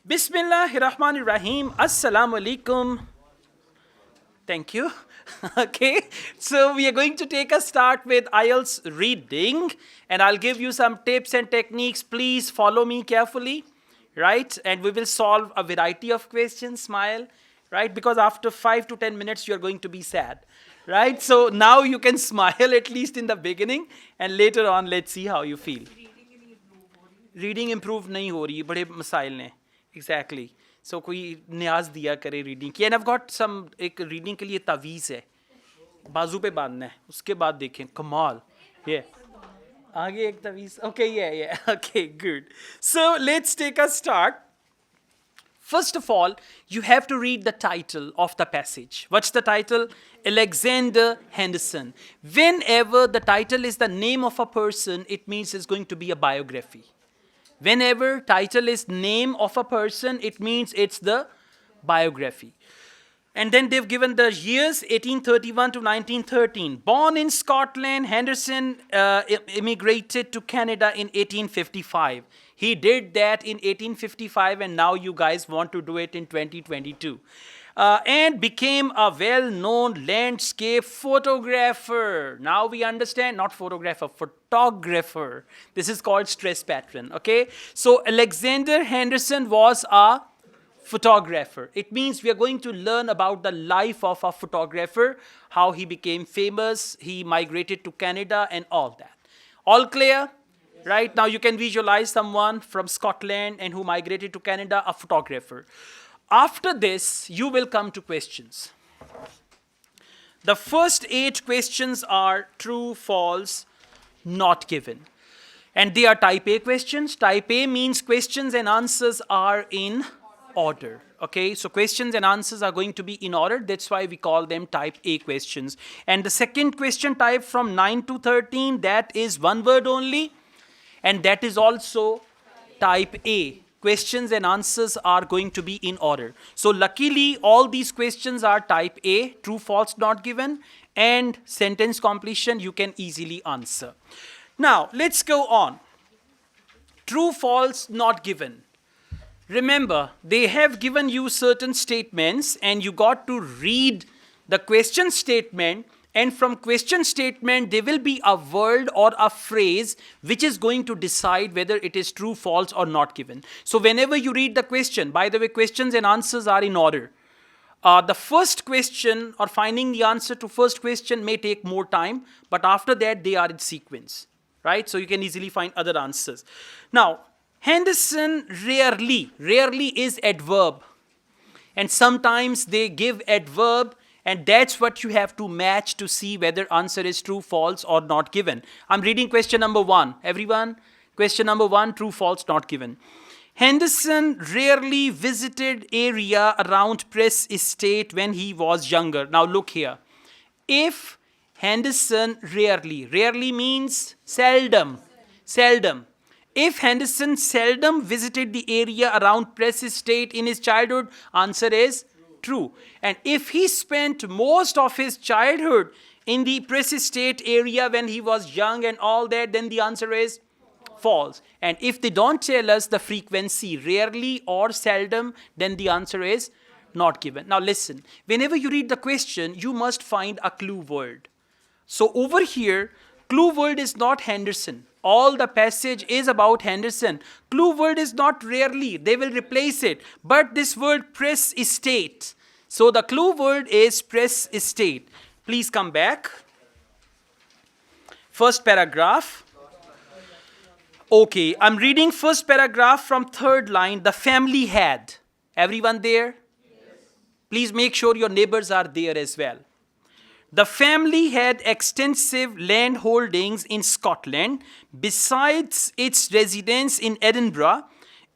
Bismillahirrahmanirrahim. Assalamu alaikum. Thank you. Okay, so we are going to take a start with IELTS reading, and I'll give you some tips and techniques. Please follow me carefully, right? And we will solve a variety of questions. Smile, right? Because after 5 to 10 minutes, you're going to be sad, right? So now you can smile at least in the beginning, and later on, let's see how you feel. Reading improve नहीं हो रही, बड़े मसाइल ने. Exactly. सो कोई न्याज दिया करे reading की. एंड आई गॉट सम, एक रीडिंग के लिए तावीज़ है, बाजू पे बांधना है, उसके बाद देखें कमाल. ये आगे एक तावीज़. ओके, ये okay, good. So let's take a start. First of all, you have to read the title of the passage. What's the title? Alexander Henderson. Whenever the title is the name of a person, it means it's going to be a biography. Whenever title is name of a person, it means it's the biography. And then they've given the years 1831 to 1913. Born in Scotland, Henderson immigrated to Canada in 1855. He did that in 1855, and now you guys want to do it in 2022. And became a well-known landscape photographer. Now we understand, not photographer, photographer. This is called stress pattern, okay? So Alexander Henderson was a photographer. It means we are going to learn about the life of a photographer, how he became famous, he migrated to Canada, and all that. All clear? Right? Now you can visualize someone from Scotland and who migrated to Canada, a photographer. After this, you will come to questions. The first 8 questions are true, false, not given. And they are type A questions. Type A means questions and answers are in order. Okay, so questions and answers are going to be in order. That's why we call them type A questions. And the second question type from 9 to 13, that is one word only. And that is also type A. Questions and answers are going to be in order. So luckily, all these questions are type A, true, false, not given, and sentence completion you can easily answer. Now, let's go on. True, false, not given. Remember, they have given you certain statements, and you got to read the question statement. And from question statement, there will be a word or a phrase which is going to decide whether it is true, false, or not given. So whenever you read the question, by the way, questions and answers are in order. The first question or finding the answer to first question may take more time, but after that they are in sequence, right? So you can easily find other answers. Now, Henderson rarely is adverb. And sometimes they give adverb, and that's what you have to match to see whether answer is true, false, or not given. I'm reading question number 1. Everyone, question number 1, true, false, not given. Henderson rarely visited area around Press Estate when he was younger. Now look here. If Henderson rarely means seldom. If Henderson seldom visited the area around Press Estate in his childhood, answer is true. And if he spent most of his childhood in the Press Estate area when he was young and all that, then the answer is false. And if they don't tell us the frequency, rarely or seldom, then the answer is not given. Now listen, whenever you read the question, you must find a clue word. So over here, clue word is not Henderson. All the passage is about Henderson. Clue word is not rarely. They will replace it. But this word Press Estate. So the clue word is Press Estate. Please come back. First paragraph. Okay, I'm reading first paragraph from third line. The family had. Everyone there? Yes. Please make sure your neighbors are there as well. The family had extensive land holdings in Scotland. Besides its residence in Edinburgh,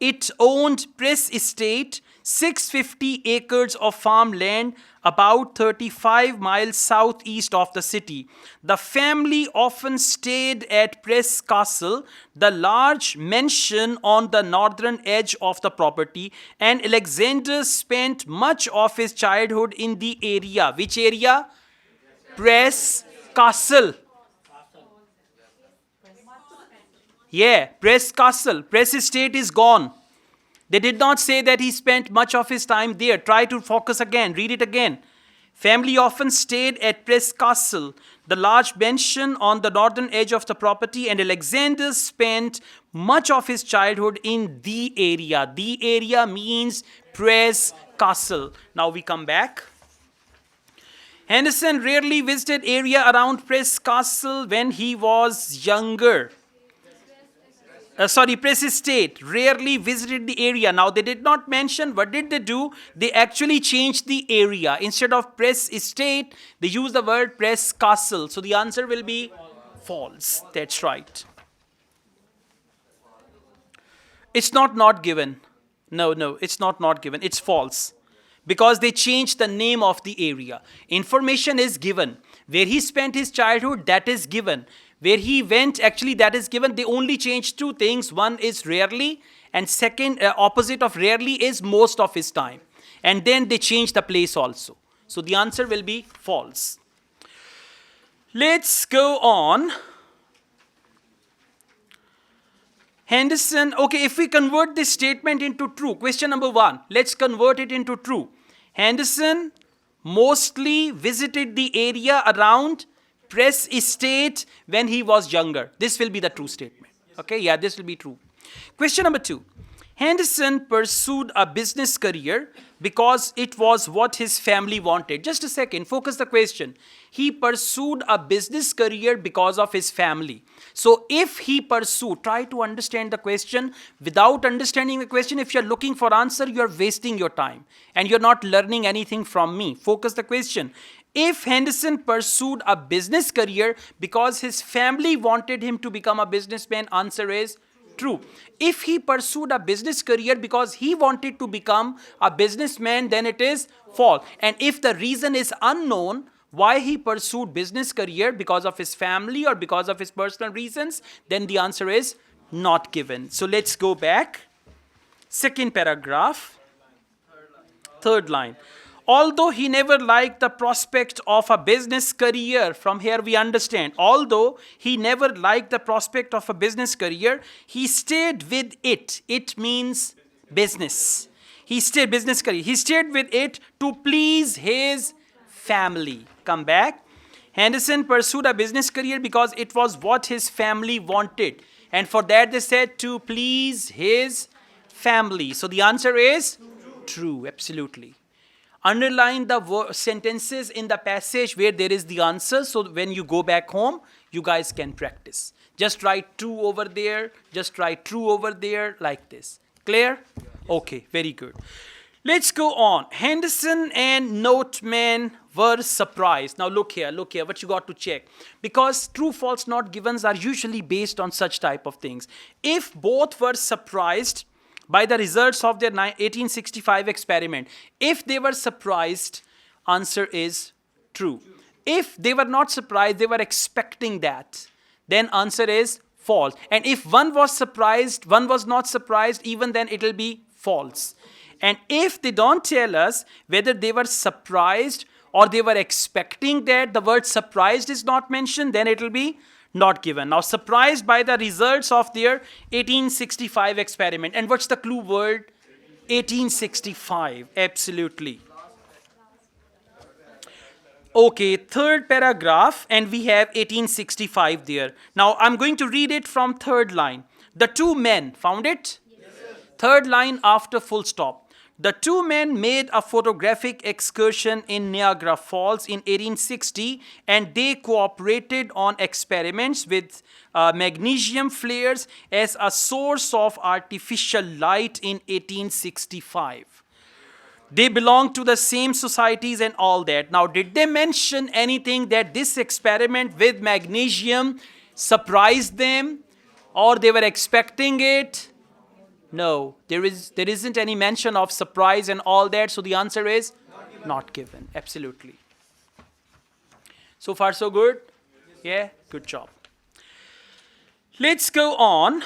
it owned Press Estate, 650 acres of farmland about 35 miles southeast of the city. The family often stayed at Press Castle, the large mansion on the northern edge of the property, and Alexander spent much of his childhood in the area. Which area? Press Castle. Yeah, Press Castle. Press Estate is gone. They did not say that he spent much of his time there. Try to focus again. Read it again. Family often stayed at Press Castle, the large mansion on the northern edge of the property, and Alexander spent much of his childhood in the area. The area means Press Castle. Now we come back. Henderson rarely visited area around Press Castle when he was younger. Press Estate rarely visited the area. Now they did not mention what did they do. They actually changed the area. Instead of Press Estate, they used the word Press Castle. So the answer will be false. That's right. It's not given. No, it's not given. It's false. Because they changed the name of the area. Information is given. Where he spent his childhood, that is given. Where he went, actually that is given. They only changed two things. One is rarely, and second, opposite of rarely is most of his time. And then they changed the place also. So the answer will be false. Let's go on. Henderson, okay, if we convert this statement into true, question number 1, let's convert it into true. Henderson mostly visited the area around Press Estate when he was younger. This will be the true statement. Okay, yeah, this will be true. Question number 2. Henderson pursued a business career because it was what his family wanted. Just a second, focus the question. He pursued a business career because of his family. So if he pursued, try to understand the question. Without understanding the question, if you're looking for answer, you're wasting your time and you're not learning anything from me. Focus the question. If Henderson pursued a business career because his family wanted him to become a businessman, answer is true. If he pursued a business career because he wanted to become a businessman, then it is false. And if the reason is unknown, why he pursued business career because of his family or because of his personal reasons, then the answer is not given. So let's go back. Second paragraph, third line. Although he never liked the prospect of a business career, from here we understand, although he never liked the prospect of a business career, he stayed with it. It means business. He stayed business career. He stayed with it to please his family. Come back. Henderson pursued a business career because it was what his family wanted. And for that they said to please his family. So the answer is true, absolutely. Underline the sentences in the passage where there is the answer. So when you go back home, you guys can practice. Just write true over there. Just write true over there like this. Clear? Okay, very good. Let's go on. Henderson and Noteman were surprised. Now look here, what you got to check. Because true, false, not givens are usually based on such type of things. If both were surprised by the results of their 1865 experiment, if they were surprised, answer is true. If they were not surprised, they were expecting that, then answer is false. And if one was surprised, one was not surprised, even then it will be false. And if they don't tell us whether they were surprised or they were expecting that, the word surprised is not mentioned, then it will be not given. Now, surprised by the results of their 1865 experiment. And what's the clue word? 1865. Absolutely. Okay, third paragraph, and we have 1865 there. Now, I'm going to read it from third line. The two men, found it? Yes, sir. Third line after full stop. The two men made a photographic excursion in Niagara Falls in 1860, and they cooperated on experiments with magnesium flares as a source of artificial light in 1865. They belonged to the same societies and all that. Now, did they mention anything that this experiment with magnesium surprised them or they were expecting it? No, there isn't any mention of surprise and all that, so the answer is not given. Absolutely. So far, so good? Yeah, good job. Let's go on.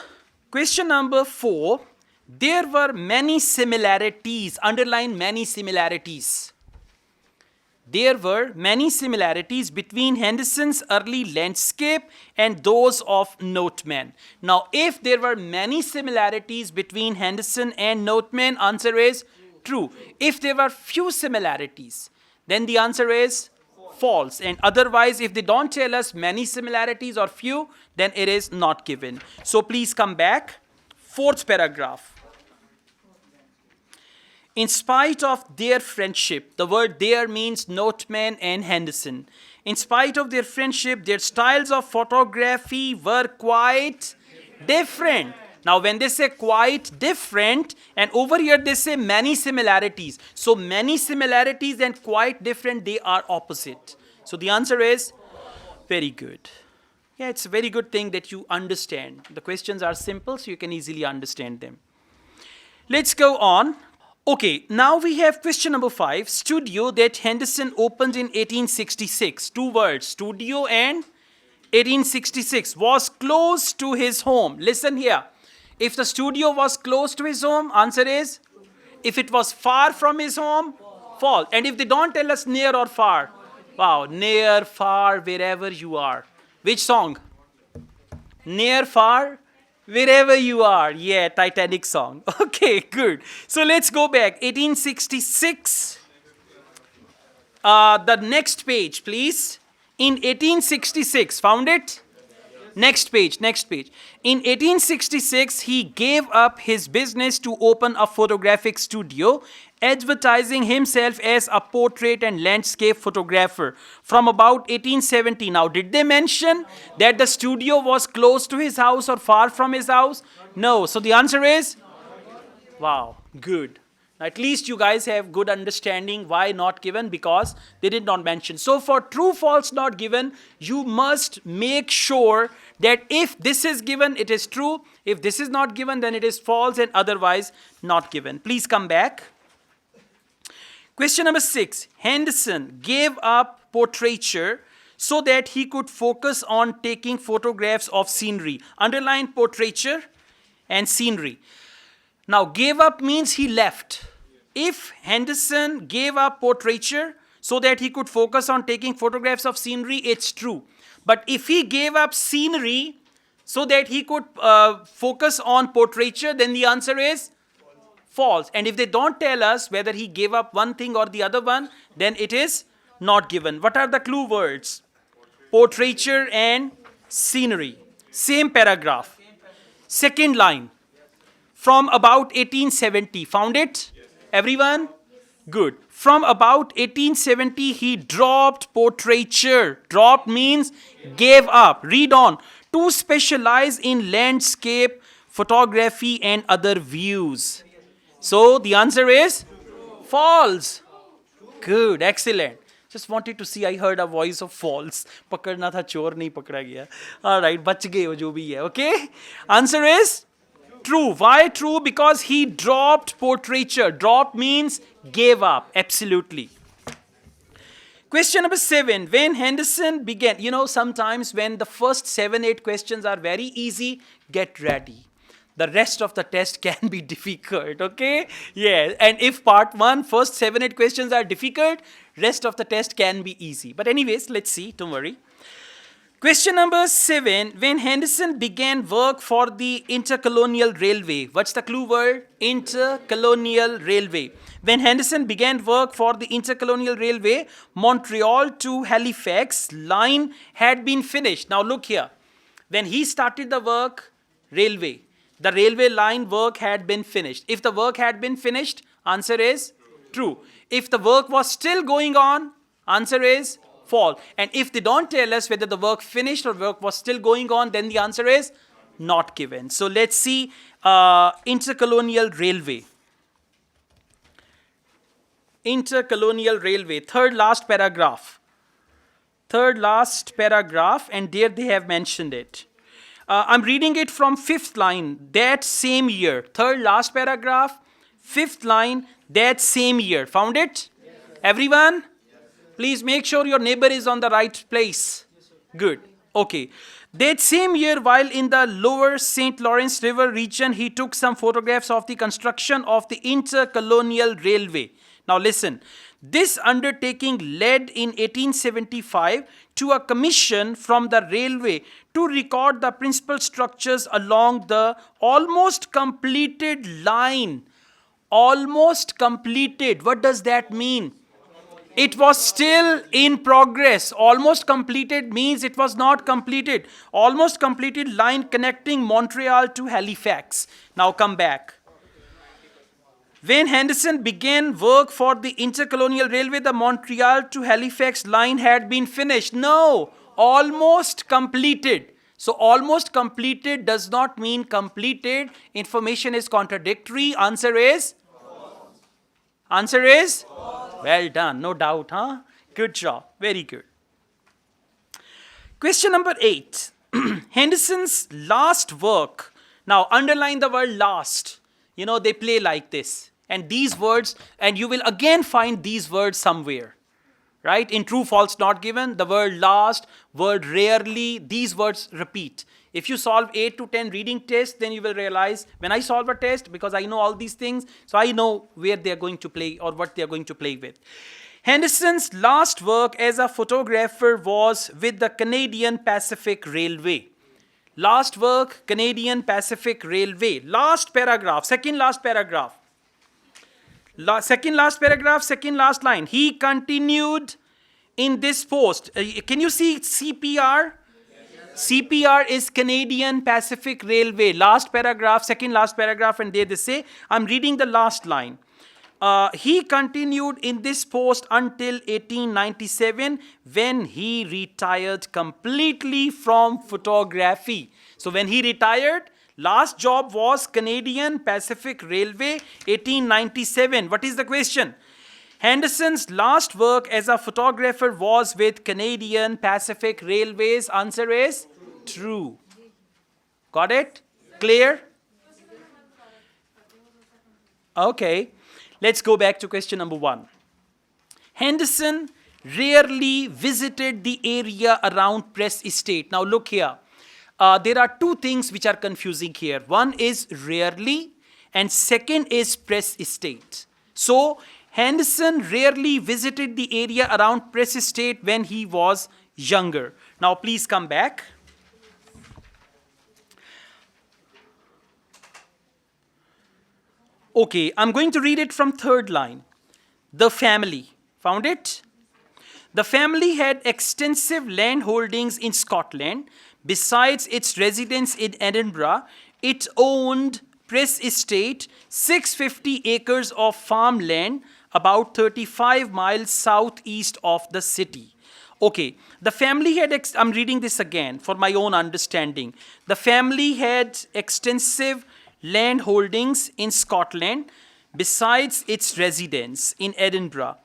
Question number 4. There were many similarities, underline many similarities. there were many similarities between Henderson's early landscape and those of Noteman. Now, if there were many similarities between Henderson and Noteman, answer is true. If there were few similarities, then the answer is false. And otherwise, if they don't tell us many similarities or few, then it is not given. So please come back. Fourth paragraph. In spite of their friendship, the word there means Noteman and Henderson. In spite of their friendship, their styles of photography were quite different. Now, when they say quite different, and over here they say many similarities. So, many similarities and quite different, they are opposite. So, the answer is very good. Yeah, it's a very good thing that you understand. The questions are simple, so you can easily understand them. Let's go on. Okay, now we have question number 5. Studio that Henderson opened in 1866. Two words, studio and 1866, was close to his home. Listen here. If the studio was close to his home, answer is? If it was far from his home, false. And if they don't tell us near or far, wow, near, far, wherever you are. Which song? Near, far, wherever you are. Yeah, Titanic song. Okay, good. So let's go back. 1866. The next page, please. In 1866, found it? Next page, next page. In 1866, he gave up his business to open a photographic studio, advertising himself as a portrait and landscape photographer from about 1870. Now, did they mention that the studio was close to his house or far from his house? No. So the answer is? Wow, good. At least you guys have good understanding why not given, because they did not mention. So for true, false, not given, you must make sure that if this is given, it is true. If this is not given, then it is false, and otherwise not given. Please come back. Question number 6. Henderson gave up portraiture so that he could focus on taking photographs of scenery. Underline portraiture and scenery. Now, gave up means he left. If Henderson gave up portraiture so that he could focus on taking photographs of scenery, it's true. But if he gave up scenery so that he could focus on portraiture, then the answer is false. And if they don't tell us whether he gave up one thing or the other one, then it is not given. What are the clue words? Portraiture and scenery. Same paragraph. Second line. From about 1870. Found it? Everyone? Good. From about 1870, he dropped portraiture. Dropped means gave up. Read on. To specialize in landscape, photography, and other views. So the answer is false. Good. Excellent. Just wanted to see, I heard a voice of false. पकड़ना था चोर नहीं पकड़ा गया. All right, बच गए वो जो भी है. Okay. Answer is true. Why true? Because he dropped portraiture. Drop means gave up. Absolutely. Question number 7. When Henderson began, sometimes when the first 7-8 questions are very easy, get ready. The rest of the test can be difficult, okay? Yeah, and if part 1, first 7-8 questions are difficult, rest of the test can be easy. But anyways, let's see, don't worry. Question number 7. When Henderson began work for the Intercolonial Railway. What's the clue word? Intercolonial Railway. When Henderson began work for the Intercolonial Railway, Montreal to Halifax line had been finished. Now look here. When he started the work, railway, the railway line work had been finished. If the work had been finished, answer is true. If the work was still going on, answer is false. And if they don't tell us whether the work finished or work was still going on, then the answer is not given. So let's see Intercolonial Railway. Intercolonial Railway, third last paragraph. Third last paragraph, and there they have mentioned it. I'm reading it from 5th line, that same year. Third last paragraph, 5th line, that same year. Found it? Yes, everyone? Yes. Please make sure your neighbor is on the right place. Yes, good. Okay. That same year, while in the lower St. Lawrence River region, he took some photographs of the construction of the Intercolonial Railway. Now listen, This undertaking led in 1875 to a commission from the railway to record the principal structures along the almost completed line. Almost completed. What does that mean? It was still in progress. Almost completed means it was not completed. Almost completed line connecting Montreal to Halifax. Now come back. When Henderson began work for the intercolonial railway, the Montreal to Halifax line had been finished. No, almost completed. So almost completed does not mean completed. Information is contradictory. Answer is? Answer is? Well done, no doubt, huh? Good job, very good. Question number 8. Henderson's last work. Now underline the word last. You know, they play like this. And these words, and you will again find these words somewhere. Right? In true, false, not given, the word last, word rarely, these words repeat. If you solve 8 to 10 reading tests, then you will realize when I solve a test, because I know all these things, so I know where they are going to play or what they are going to play with. Henderson's last work as a photographer was with the Canadian Pacific Railway. Last work, Canadian Pacific Railway. Last paragraph, second last paragraph. Second last paragraph, second last line. He continued in this post. Can you see CPR? CPR is Canadian Pacific Railway. Last paragraph, second last paragraph, and there they say, I'm reading the last line. He continued in this post until 1897 when he retired completely from photography. So when he retired, last job was Canadian Pacific Railway, 1897. What is the question? Henderson's last work as a photographer was with Canadian Pacific Railways. Answer is true. Got it? Clear? Okay. Let's go back to question number 1. Henderson rarely visited the area around Press Estate. Now look here. There are two things which are confusing here. One is rarely and second is Press Estate. So Henderson rarely visited the area around Press Estate when he was younger. Now please come back. Okay, I'm going to read it from third line. The family. Found it? The family had extensive land holdings in Scotland. Besides its residence in Edinburgh, it owned Press Estate, 650 acres of farmland, about 35 miles southeast of the city. Okay, the family had, I'm reading this again for my own understanding. The family had extensive land holdings in Scotland, besides its residence in Edinburgh.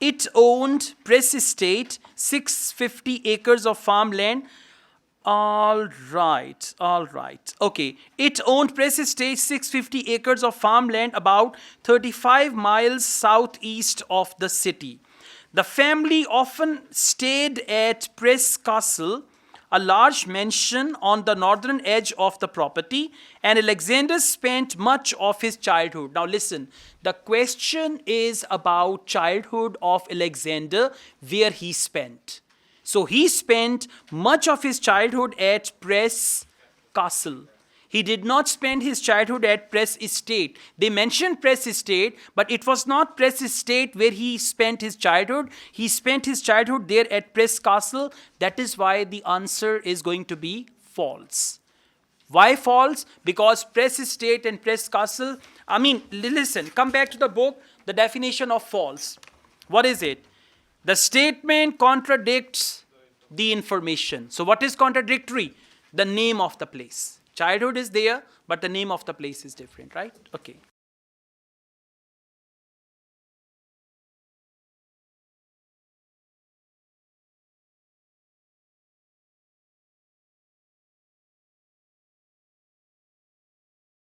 It owned Press Estate, 650 acres of farmland. All right. Okay. It owned Press Estate, 650 acres of farmland, about 35 miles southeast of the city. The family often stayed at Press Castle, a large mansion on the northern edge of the property, and Alexander spent much of his childhood. Now listen, the question is about childhood of Alexander, where he spent. So he spent much of his childhood at Press Castle. He did not spend his childhood at Press Estate. They mentioned Press Estate, but it was not Press Estate where he spent his childhood. He spent his childhood there at Press Castle. That is why the answer is going to be false. Why false? Because Press Estate and Press Castle, listen, come back to the book, the definition of false. What is it? The statement contradicts the information. So what is contradictory? The name of the place. Childhood is there, but the name of the place is different, right? Okay.